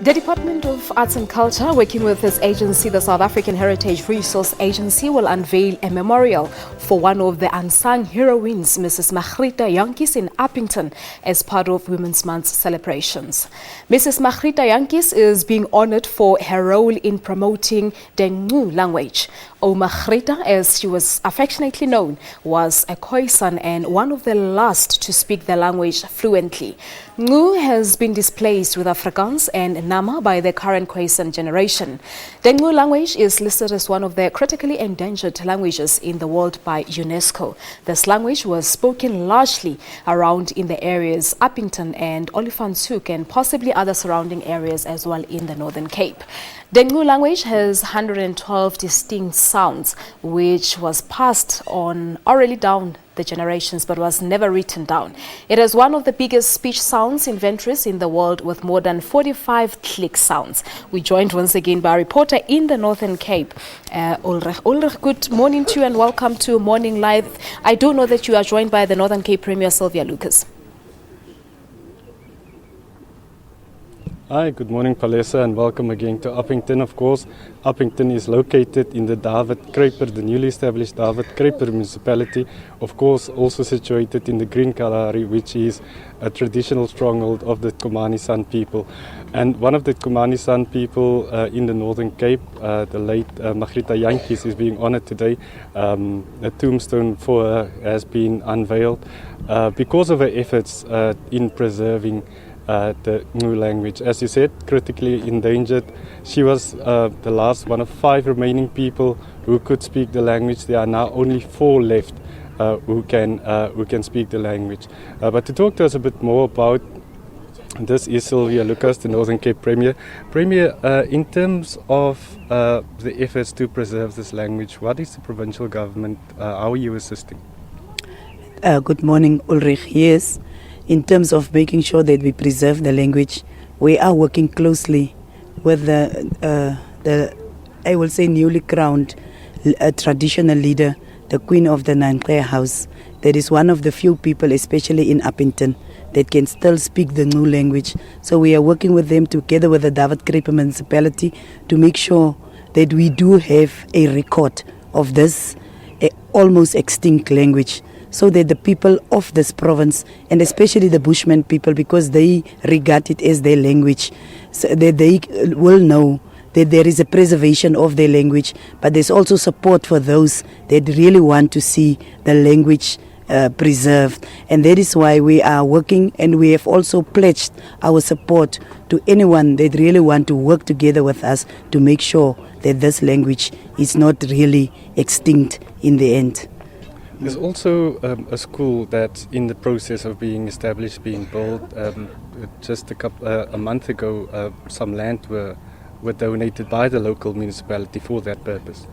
The Department of Arts and Culture, working with this agency, the South African Heritage Resource Agency, will unveil a memorial for one of the unsung heroines, Mrs Magrieta Jantjies in Upington, as part of Women's Month celebrations. Mrs Magrieta Jantjies is being honored for her role in promoting the Ngu language. Ouma Griet, as she was affectionately known, was a Khoisan and one of the last to speak the language fluently. Ngu has been displaced with Afrikaans and Nama by the current Khoisan generation. The Ngu language is listed as one of the critically endangered languages in the world by UNESCO. This language was spoken largely around in the areas Upington and Olifantshoek and possibly other surrounding areas as well in the Northern Cape. The Ngu language has 112 distinct sounds, which was passed on orally down the generations but was never written down. It is one of the biggest speech sounds inventories in the world with more than 45 click sounds. We joined once again by a reporter in the Northern Cape, Ulrich. Ulrich, good morning to you and welcome to Morning Live. I do know that you are joined by the Northern Cape Premier Sylvia Lucas. Hi, good morning Palesa, and welcome again to Upington. Of course, Upington is located in the David Kruiper, the newly established David Kruiper municipality. Of course, also situated in the Green Kalahari, which is a traditional stronghold of the Khoisan people. And one of the Khoisan people in the Northern Cape, the late Magrieta Jantjies, is being honored today. A tombstone for her has been unveiled because of her efforts in preserving the Ngu language. As you said, critically endangered. She was the last one of 5 remaining people who could speak the language. There are now only 4 left who can speak the language. But to talk to us a bit more about this is Sylvia Lucas, the Northern Cape Premier. Premier, in terms of the efforts to preserve this language, what is the provincial government, how are you assisting? Good morning, Ulrich. Yes. In terms of making sure that we preserve the language, we are working closely with the I will say newly crowned traditional leader, the Queen of the Nanqea House. That is one of the few people, especially in Upington, that can still speak the Ngu language. So we are working with them together with the David Kruiper municipality to make sure that we do have a record of this almost extinct language, so that the people of this province, and especially the Bushman people, because they regard it as their language, so that they will know that there is a preservation of their language, but there's also support for those that really want to see the language preserved. And that is why we are working, and we have also pledged our support to anyone that really want to work together with us to make sure that this language is not really extinct in the end. There's also a school that's in the process of being established, being built. Just a month ago, some land were donated by the local municipality for that purpose.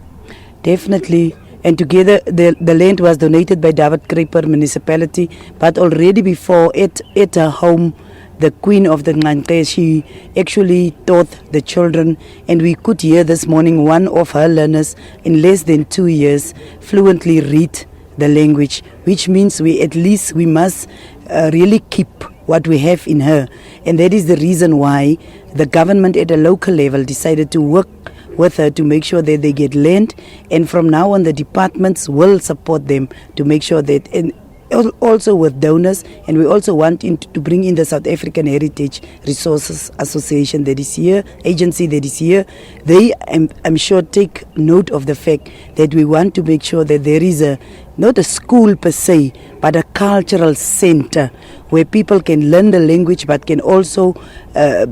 Definitely. And together, the land was donated by David Kruiper municipality, but already before, at her home, the Queen of the Nanqea, she actually taught the children, and we could hear this morning one of her learners in less than 2 years fluently read the language, which means we must really keep what we have in her. And that is the reason why the government at a local level decided to work with her to make sure that they get land, and from now on the departments will support them to make sure that, and also with donors, and we also want to bring in the South African Heritage Resources Association that is here, agency that is here. They, I'm sure, take note of the fact that we want to make sure that there is not a school per se, but a cultural center where people can learn the language but can also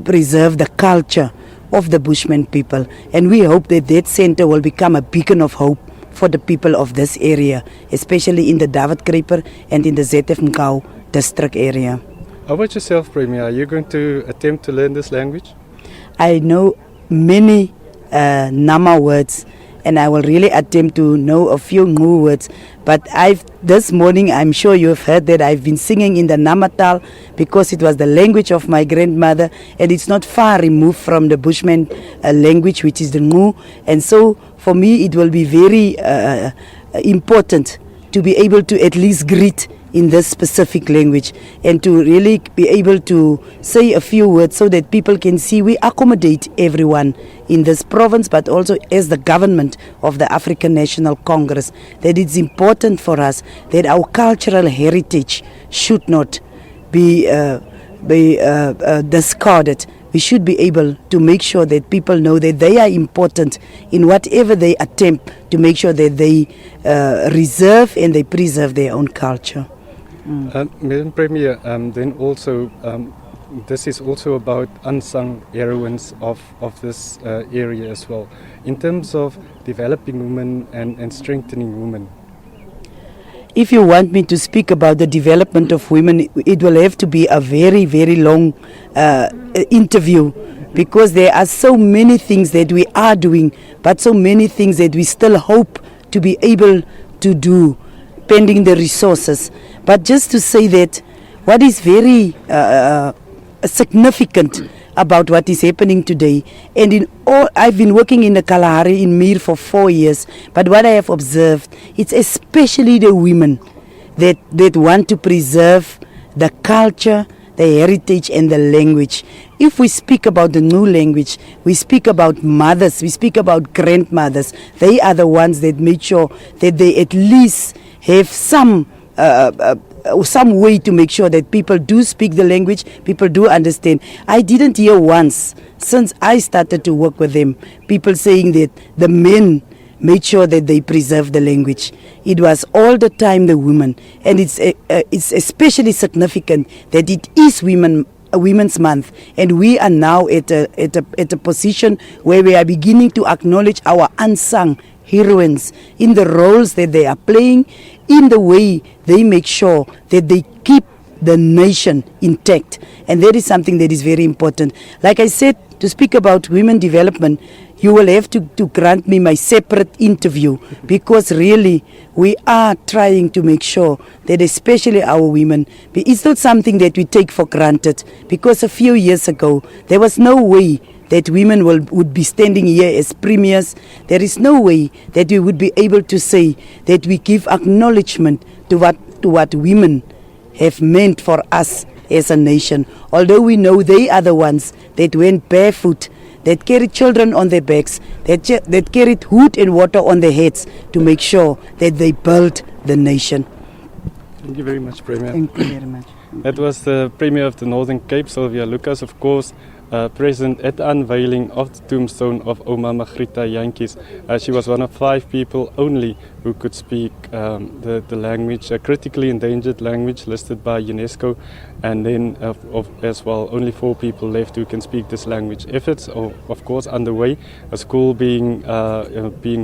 preserve the culture of the Bushman people. And we hope that that center will become a beacon of hope for the people of this area, especially in the David Kruiper and in the ZF Mkau district area. How about yourself, Premier? Are you going to attempt to learn this language? I know many Nama words, and I will really attempt to know a few Ngu words. But this morning, I'm sure you have heard that I've been singing in the Namatal because it was the language of my grandmother, and it's not far removed from the Bushman language, which is the Ngu. And so for me, it will be very important to be able to at least greet in this specific language, and to really be able to say a few words so that people can see we accommodate everyone in this province, but also as the government of the African National Congress, that it's important for us that our cultural heritage should not be discarded. We should be able to make sure that people know that they are important in whatever they attempt to make sure that they reserve and they preserve their own culture. Madam Premier, then also this is also about unsung heroines of this area as well, in terms of developing women and strengthening women. If you want me to speak about the development of women, it will have to be a very, very long interview, because there are so many things that we are doing, but so many things that we still hope to be able to do, pending the resources. But just to say that what is very significant about what is happening today, and in all, I've been working in the Kalahari in Mir for 4 years, but what I have observed, it's especially the women that want to preserve the culture, the heritage and the language. If we speak about the new language, we speak about mothers, we speak about grandmothers. They are the ones that make sure that they at least have some way to make sure that people do speak the language, people do understand. I didn't hear once, since I started to work with them, people saying that the men made sure that they preserve the language. It was all the time the women, and it's especially significant that it is Women's Month, and we are now at a position where we are beginning to acknowledge our unsung heroines in the roles that they are playing, in the way they make sure that they keep the nation intact. And that is something that is very important. Like I said, to speak about women development, you will have to grant me my separate interview, because really we are trying to make sure that especially our women, it's not something that we take for granted, because a few years ago there was no way that women would be standing here as premiers. There is no way that we would be able to say that we give acknowledgement to what women have meant for us as a nation. Although we know they are the ones that went barefoot, that carried children on their backs, that carried wood and water on their heads to make sure that they built the nation. Thank you very much, Premier. Thank you very much. That was the Premier of the Northern Cape, Sylvia Lucas, of course, present at the unveiling of the tombstone of Ouma Griet Jantjies. She was one of 5 people only who could speak the language, a critically endangered language listed by UNESCO, and then as well only 4 people left who can speak this language. Efforts are of course underway, a school being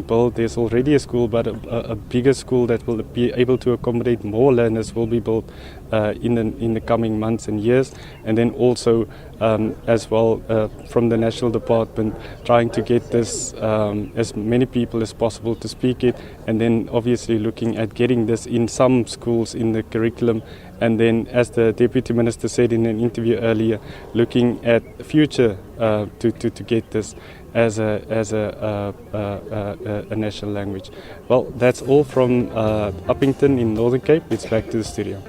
built. There's already a school, but a bigger school that will be able to accommodate more learners will be built in the coming months and years. And then also as well from the National Department, trying to get this as many people as possible to speak it, and then obviously looking at getting this in some schools in the curriculum, and then, as the Deputy Minister said in an interview earlier, looking at future to get this as a national language. Well, that's all from Upington in Northern Cape. It's back to the studio.